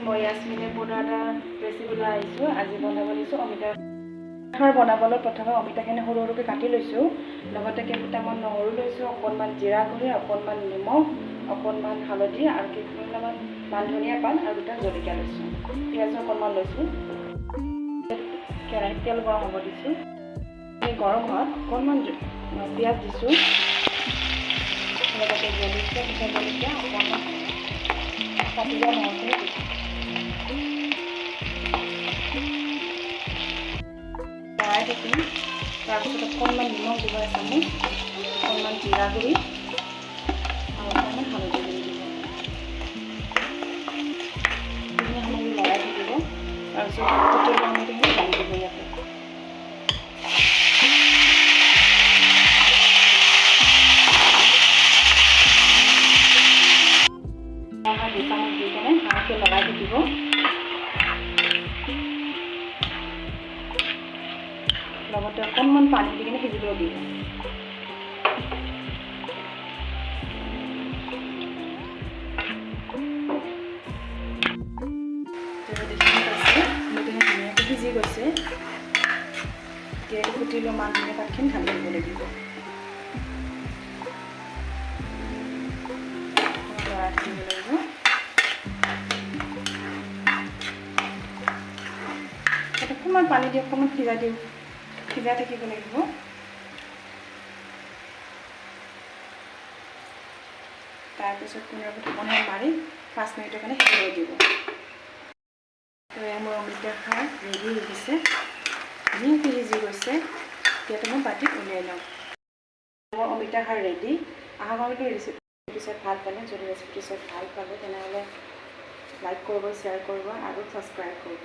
মই ইয়াসমিনে বনোৱা ৰেচিপি লৈ আহিছোঁ। আজি বনাব লৈছোঁ অমিতা খাৰ বনাবলৈ প্ৰথমে অমিতাখিনি সৰু সৰুকৈ কাটি লৈছোঁ। লগতে কেইটামান নহৰু লৈছোঁ, অকণমান জিৰা গুড়ি, অকণমান নিমখ, অকণমান হালধি আৰু কেইটামান মান ধনিয়া পাত আৰু দুটা জলকীয়া লৈছোঁ। পিঁয়াজো অকণমান লৈছোঁ। কেৰাহীত তেল গৰম হ'ব দিছোঁ। গৰম হোৱাত অকণমান পিঁয়াজ দিছোঁ। লগতে জলকীয়া অকণমান কাটি দিয়া নহওঁতে লৰাই থাকিম। তাৰপিছত অকণমান নিমখ দিব এচামুচ, অকণমান জিৰা গুড়ি আৰু অকণমান হালধি গুড়ি দিব। এইখিনি সামগ্ৰী লৰাই থাকিব। তাৰপিছত কুটি অমিতাখিনি ঢালি দিব ইয়াতে। দুচামুচ দি কেনে ভালকৈ লৰাই থাকিব। লগতে অকণমান পানী দি কিনে সিজিব দিব। ধুনীয়াকৈ সিজি গৈছে। এতিয়া কুটি লোৱা মান ধনিয়া পাতখিনি ঢালি দিব লাগিব। লৰাই থাকিব লাগিব। অকণমান পানী দি অকণমান সিজাই থাকিব লাগিব। তাৰপিছত পুনৰ ঢাকনি মাৰি 5 মিনিটৰ কাৰণে সিজিব দিব। মোৰ অমিতা খাৰ ৰেডি হৈ গৈছে। ধুনীয়াকৈ সিজি গৈছে। এতিয়াতো মই বাটিত উলিয়াই লওঁ। মোৰ অমিতা খাৰ ৰেডি। আশা কৰিলোঁ ৰেচিপিটো চাই ভাল পালে। যদি ৰেচিপিটো চাই ভাল পালে তেনেহ'লে লাইক কৰিব, শ্বেয়াৰ কৰিব আৰু ছাবস্ক্ৰাইব কৰিব।